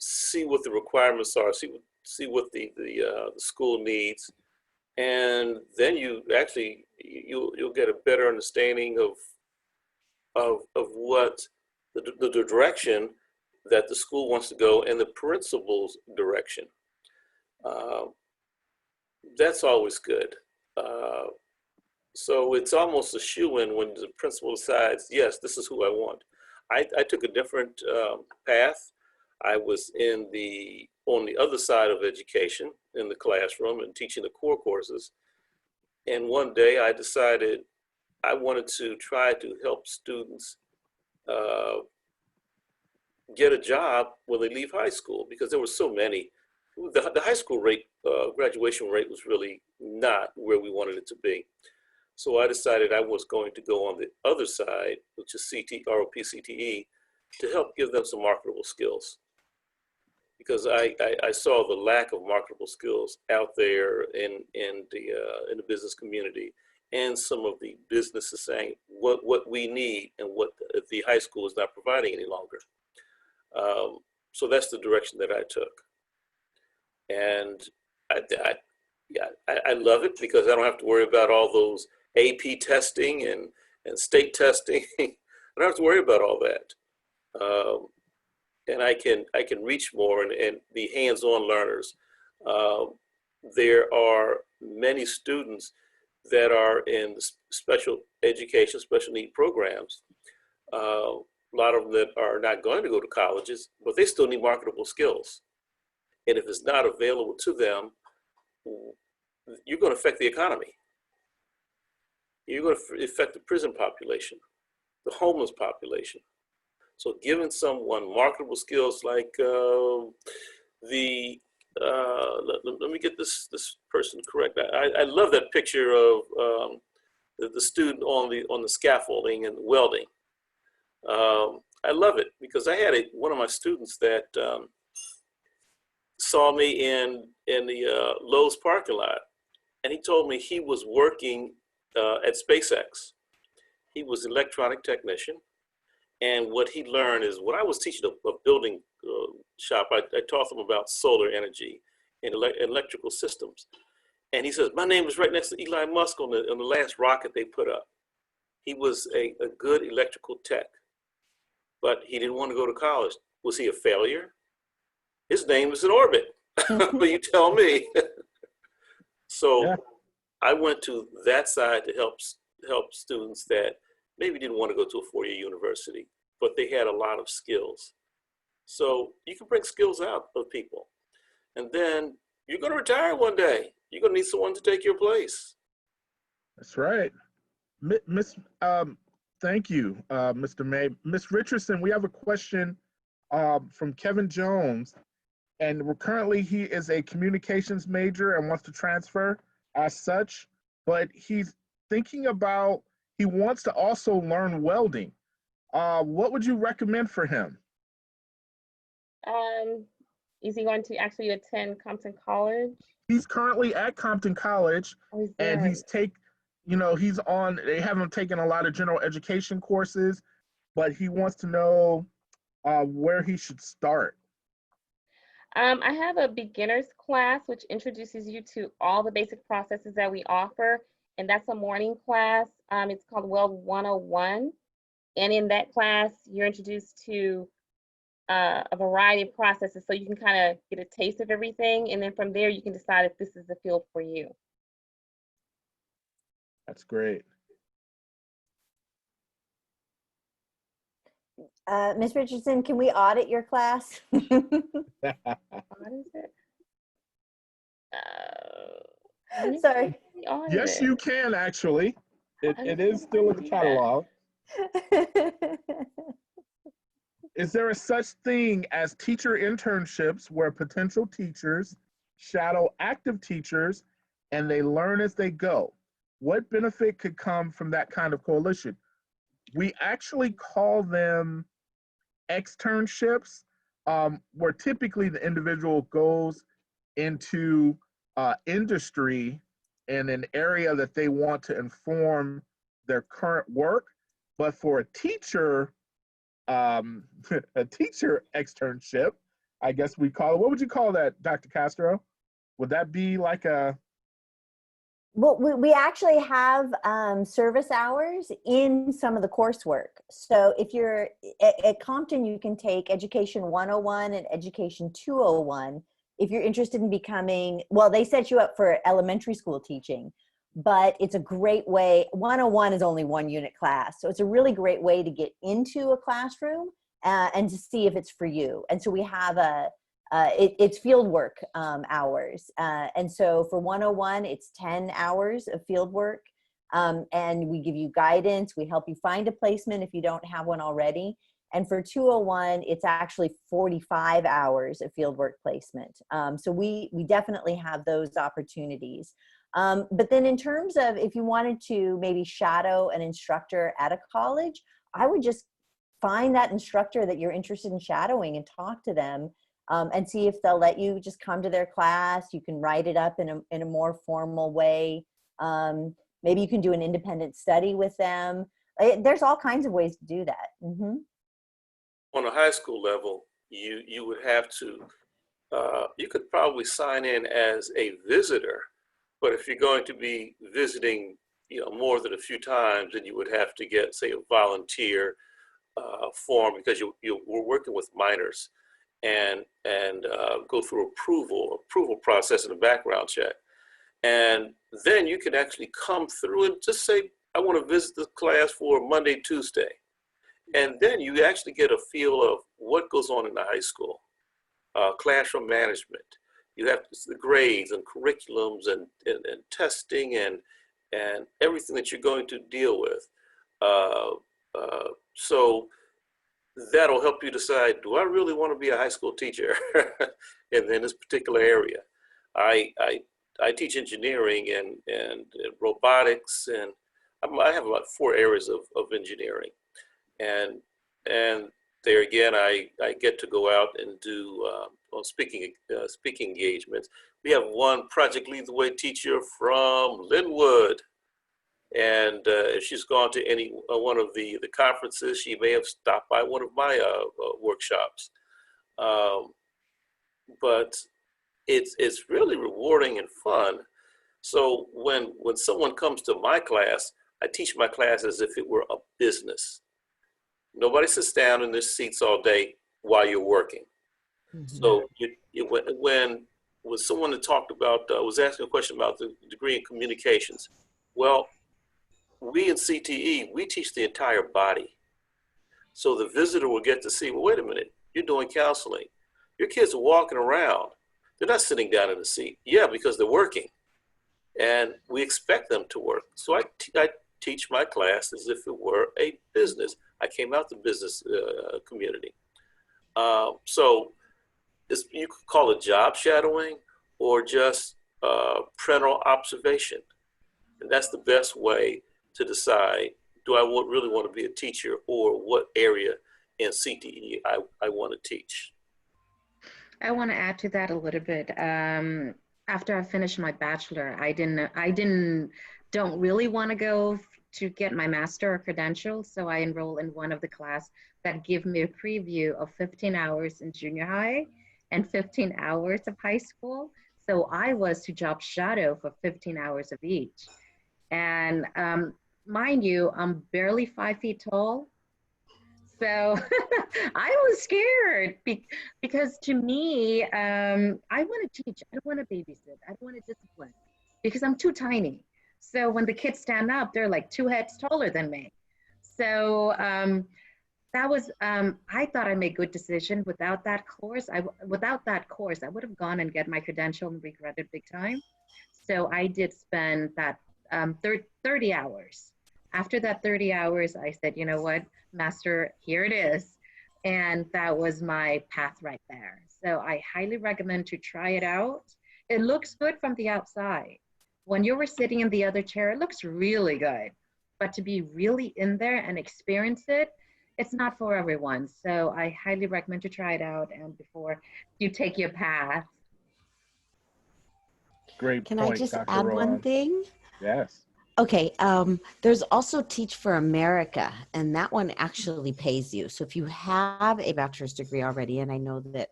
[SPEAKER 6] see what the requirements are, see what the school needs, and then you'll get a better understanding of what the direction that the school wants to go and the principal's direction. That's always good. So it's almost a shoo-in when the principal decides, yes, this is who I want. I took a different path. I was on the other side of education in the classroom and teaching the core courses. And one day I decided I wanted to try to help students get a job when they leave high school, because there were so many. The high school rate, graduation rate was really not where we wanted it to be. So I decided I was going to go on the other side, which is ROPCTE, to help give them some marketable skills. Because I saw the lack of marketable skills out there in the business community, and some of the businesses saying what we need and what the high school is not providing any longer. So that's the direction that I took. And I love it because I don't have to worry about all those AP testing and state testing. I don't have to worry about all that. And I can reach more and be hands-on learners. There are many students that are in special education, special need programs. A lot of them that are not going to go to colleges, but they still need marketable skills. And if it's not available to them, you're going to affect the economy. You're going to affect the prison population, the homeless population. So giving someone marketable skills like let me get this person correct. I love that picture of the student on the scaffolding and welding. I love it because I had one of my students that saw me in the Lowe's parking lot, and he told me he was working at SpaceX. He was an electronic technician. And what he learned is when I was teaching a building shop, I taught them about solar energy and electrical systems. And he says, my name is right next to Elon Musk on the last rocket they put up. He was a good electrical tech, but he didn't want to go to college. Was he a failure? His name is in orbit, but you tell me. So yeah. I went to that side to help students that maybe didn't want to go to a four-year university, but they had a lot of skills. So you can bring skills out of people. And then you're going to retire one day. You're going to need someone to take your place.
[SPEAKER 2] That's right. Thank you, Mr. May. Ms. Richardson, we have a question from Kevin Jones. And currently he is a communications major and wants to transfer as such, but he's thinking about, he wants to also learn welding. What would you recommend for him?
[SPEAKER 8] Is he going to actually attend Compton College?
[SPEAKER 2] He's currently at Compton College, and he's they haven't taken a lot of general education courses, but he wants to know where he should start.
[SPEAKER 8] I have a beginner's class which introduces you to all the basic processes that we offer, and that's a morning class. It's called Weld 101, and in that class you're introduced to a variety of processes, so you can kind of get a taste of everything, and then from there you can decide if this is the field for you.
[SPEAKER 2] That's great.
[SPEAKER 1] Ms. Richardson, can we audit your class?
[SPEAKER 8] What is it?
[SPEAKER 1] Sorry.
[SPEAKER 2] Yes, you can actually. It is still in the catalog. Is there a such thing as teacher internships where potential teachers shadow active teachers and they learn as they go? What benefit could come from that kind of coalition? We actually call them externships, where typically the individual goes into industry in an area that they want to inform their current work. But for a teacher externship, I guess we call it, what would you call that, Dr. Castro? Would that be like a...
[SPEAKER 1] Well, we actually have service hours in some of the coursework. So if you're at Compton, you can take Education 101 and Education 201. If you're interested in becoming, well, they set you up for elementary school teaching, but it's a great way. 101 is only one unit class. So it's a really great way to get into a classroom and to see if it's for you. And so we have it's field work hours. And so for 101, it's 10 hours of field work. And we give you guidance. We help you find a placement if you don't have one already. And for 201, it's actually 45 hours of field work placement. So we definitely have those opportunities. But then in terms of if you wanted to maybe shadow an instructor at a college, I would just find that instructor that you're interested in shadowing and talk to them, and see if they'll let you just come to their class. You can write it up in a more formal way. Maybe you can do an independent study with them. There's all kinds of ways to do that. Mm-hmm.
[SPEAKER 6] On a high school level, you would have to, you could probably sign in as a visitor, but if you're going to be visiting, more than a few times, then you would have to get, say, a volunteer form, because we're working with minors, and go through approval process and a background check. And then you can actually come through and just say, I want to visit the class for Monday, Tuesday. And then you actually get a feel of what goes on in the high school. Classroom management. You have the grades and curriculums and testing and everything that you're going to deal with. So that'll help you decide, do I really want to be a high school teacher in this particular area? I teach engineering and robotics, and I have about 4 areas of engineering. And there again, I get to go out and do speaking engagements. We have one Project Lead the Way teacher from Lynwood, and if she's gone to any one of the conferences, she may have stopped by one of my workshops. But it's really rewarding and fun. So when someone comes to my class, I teach my class as if it were a business. Nobody sits down in their seats all day while you're working. Mm-hmm. So when someone that talked about, was asking a question about the degree in communications, well, we in CTE, we teach the entire body. So the visitor will get to see, well, wait a minute, you're doing counseling. Your kids are walking around. They're not sitting down in the seat. Yeah, because they're working. And we expect them to work. So I teach my class as if it were a business. I came out the business community. So you could call it job shadowing or just parental observation. And that's the best way to decide, do I really want to be a teacher, or what area in CTE I want to teach.
[SPEAKER 4] I want to add to that a little bit. After I finished my bachelor, I don't really want to go to get my master or credential, so I enrolled in one of the class that give me a preview of 15 hours in junior high and 15 hours of high school. So I was to job shadow for 15 hours of each. And mind you, I'm barely 5 feet tall. So I was scared because to me, I want to teach. I don't want to babysit. I don't want to discipline because I'm too tiny. So when the kids stand up, they're like 2 heads taller than me. So that was, I thought I made good decision. Without that course, I would have gone and get my credential and regretted big time. So I did spend that 30 hours. After that 30 hours, I said, you know what, master, here it is. And that was my path right there. So I highly recommend to try it out. It looks good from the outside. When you were sitting in the other chair, it looks really good. But to be really in there and experience it, it's not for everyone. So I highly recommend to try it out and before you take your path.
[SPEAKER 2] Great
[SPEAKER 7] Can
[SPEAKER 2] point,
[SPEAKER 7] I just
[SPEAKER 2] Dr.
[SPEAKER 7] add
[SPEAKER 2] Rowan.
[SPEAKER 7] one thing?
[SPEAKER 2] Yes.
[SPEAKER 7] Okay, there's also Teach for America, and that one actually pays you. So if you have a bachelor's degree already, and I know that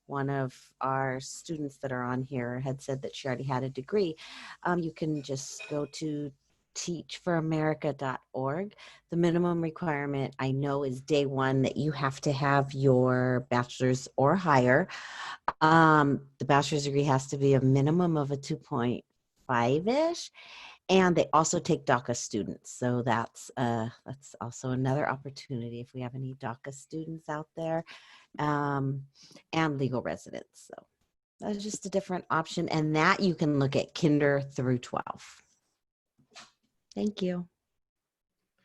[SPEAKER 7] one of our students that are on here had said that she already had a degree, you can just go to teachforamerica.org. The minimum requirement I know is day one that you have to have your bachelor's or higher. The bachelor's degree has to be a minimum of a 2.5-ish. And they also take DACA students. So that's also another opportunity if we have any DACA students out there, and legal residents. So that's just a different option. And that you can look at kinder through 12. Thank you.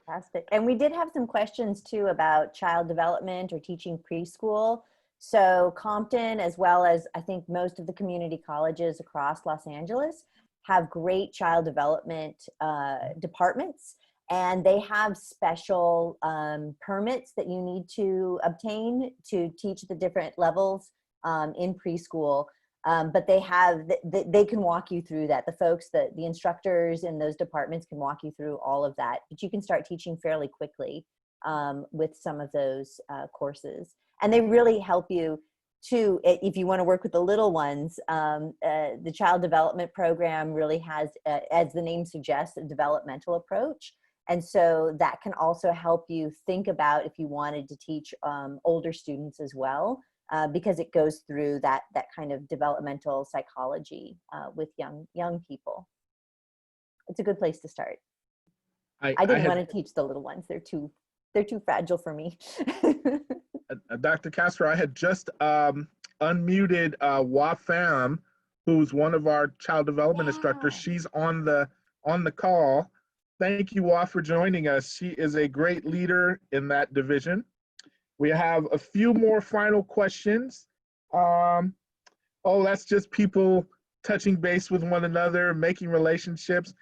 [SPEAKER 1] Fantastic. And we did have some questions too about child development or teaching preschool. So Compton, as well as I think most of the community colleges across Los Angeles, have great child development departments, and they have special permits that you need to obtain to teach the different levels in preschool. But they can walk you through that. The folks, the instructors in those departments can walk you through all of that. But you can start teaching fairly quickly with some of those courses. And they really help you too, if you want to work with the little ones. The child development program really has, as the name suggests, a developmental approach. And so that can also help you think about if you wanted to teach older students as well. Because it goes through that kind of developmental psychology with young people. It's a good place to start. I didn't want to teach the little ones; they're too fragile for me.
[SPEAKER 2] Dr. Castro, I had just unmuted Wafam, who's one of our child development instructors. She's on the call. Thank you, Wa, for joining us. She is a great leader in that division. We have a few more final questions. That's just people touching base with one another, making relationships.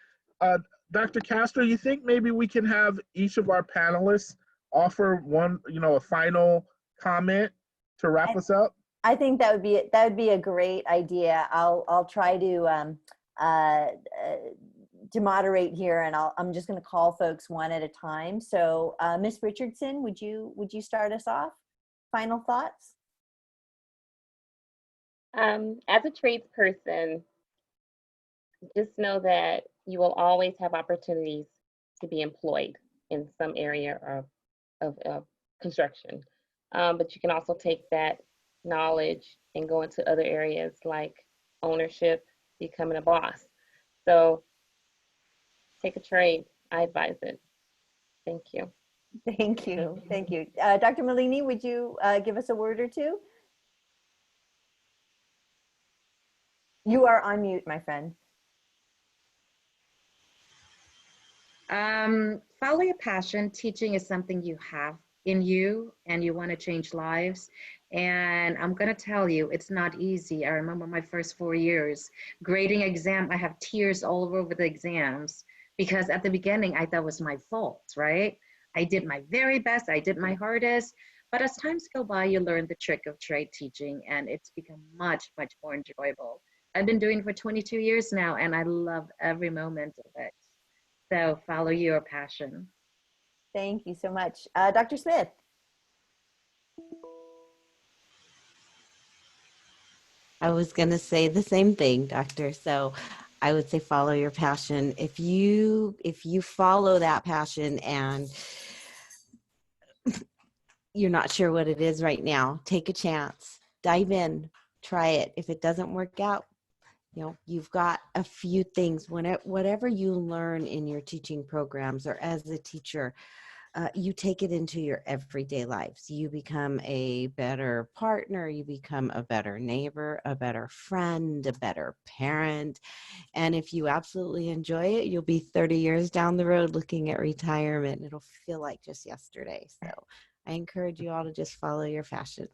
[SPEAKER 2] Dr. Castro, you think maybe we can have each of our panelists offer one, a final comment to wrap us up?
[SPEAKER 1] I think that would be a great idea. I'll try to moderate here, and I'm just going to call folks one at a time. So Ms. Richardson, would you start us off? Final thoughts?
[SPEAKER 8] As a tradesperson, just know that you will always have opportunities to be employed in some area of construction. But you can also take that knowledge and go into other areas like ownership, becoming a boss. So take a trade. I advise it. Thank you.
[SPEAKER 1] Thank you. Thank you. Dr. Malini, would you give us a word or two? You are on mute, my friend.
[SPEAKER 4] Follow your passion. Teaching is something you have in you and you want to change lives. And I'm going to tell you, it's not easy. I remember my first 4 years grading exam. I have tears all over the exams because at the beginning I thought it was my fault, right? I did my very best. I did my hardest. But as times go by, you learn the trick of trade teaching, and it's become much, much more enjoyable. I've been doing it for 22 years now, and I love every moment of it. So follow your passion.
[SPEAKER 1] Thank you so much. Dr. Smith.
[SPEAKER 7] I was going to say the same thing, Doctor. So I would say follow your passion. If you follow that passion and you're not sure what it is right now, take a chance, dive in, try it. If it doesn't work out, you've got a few things. Whatever you learn in your teaching programs or as a teacher, you take it into your everyday lives. You become a better partner, you become a better neighbor, a better friend, a better parent. And if you absolutely enjoy it, you'll be 30 years down the road looking at retirement. It'll feel like just yesterday. So I encourage you all to just follow your passion.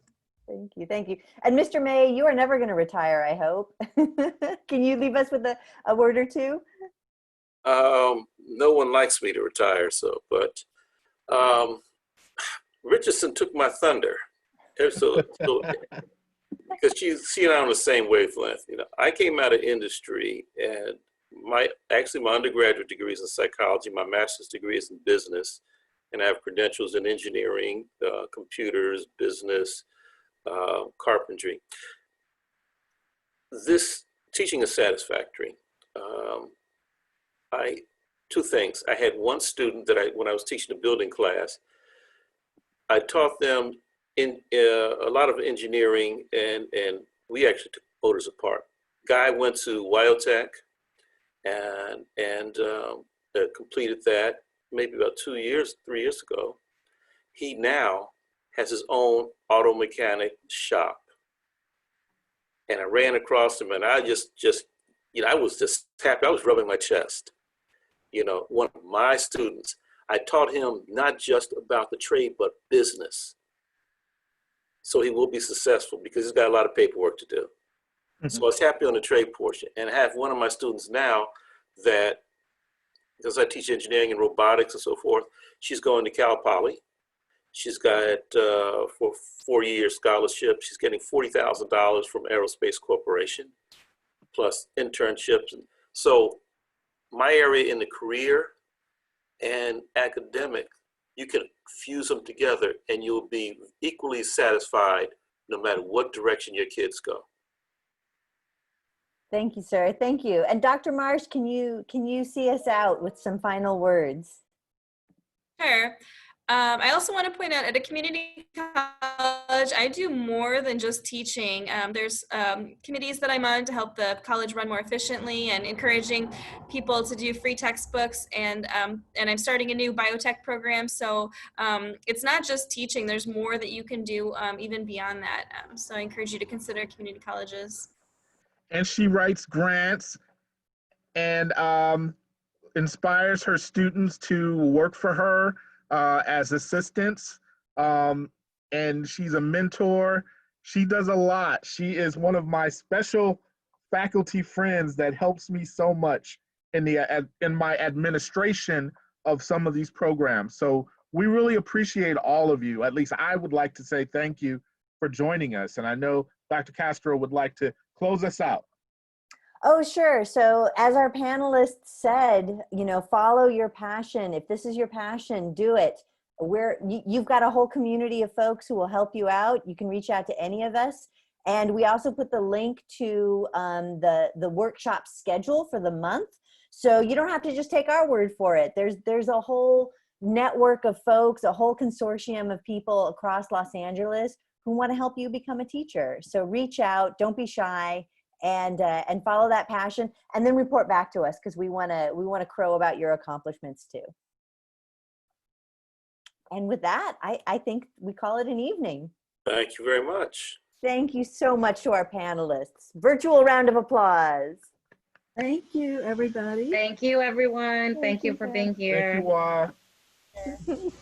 [SPEAKER 1] Thank you. Thank you. And Mr. May, you are never going to retire, I hope. Can you leave us with a word or two?
[SPEAKER 6] No one likes me to retire, but Richardson took my thunder. So because she and I are on the same wavelength. I came out of industry, and my undergraduate degree is in psychology, my master's degree is in business, and I have credentials in engineering, computers, business, carpentry. This teaching is satisfactory. Two things. I had one student that when I was teaching a building class, I taught them in a lot of engineering, and we actually took motors apart. Guy went to Wyotech and completed that maybe about 3 years ago. He now has his own auto mechanic shop. And I ran across him, and I I was just happy. I was rubbing my chest. One of my students, I taught him not just about the trade, but business. So he will be successful because he's got a lot of paperwork to do. So I was happy on the trade portion. And I have one of my students now that, because I teach engineering and robotics and so forth, she's going to Cal Poly. She's got for 4-year scholarship. She's getting $40,000 from Aerospace Corporation, plus internships. So my area in the career and academic, you can fuse them together and you'll be equally satisfied no matter what direction your kids go.
[SPEAKER 1] Thank you, sir. Thank you. And Dr. Marsh, can you see us out with some final words?
[SPEAKER 3] Sure. I also want to point out, at a community college, I do more than just teaching. There's committees that I'm on to help the college run more efficiently and encouraging people to do free textbooks. And I'm starting a new biotech program. So it's not just teaching. There's more that you can do even beyond that. So I encourage you to consider community colleges.
[SPEAKER 2] And she writes grants and inspires her students to work for her as assistants. And she's a mentor. She does a lot. She is one of my special faculty friends that helps me so much in my administration of some of these programs. So we really appreciate all of you. At least I would like to say thank you for joining us. And I know Dr. Castro would like to close us out.
[SPEAKER 1] Oh, sure. So as our panelists said, follow your passion. If this is your passion, do it. You've got a whole community of folks who will help you out. You can reach out to any of us. And we also put the link to the workshop schedule for the month. So you don't have to just take our word for it. There's a whole network of folks, a whole consortium of people across Los Angeles who want to help you become a teacher. So reach out, don't be shy, and follow that passion, and then report back to us, because we want to crow about your accomplishments too. And with that, I think we call it an evening.
[SPEAKER 6] Thank you very much.
[SPEAKER 1] Thank you so much to our panelists. Virtual round of applause.
[SPEAKER 9] Thank you, everybody.
[SPEAKER 4] Thank you, everyone. Thank you for being here.
[SPEAKER 2] Thank you,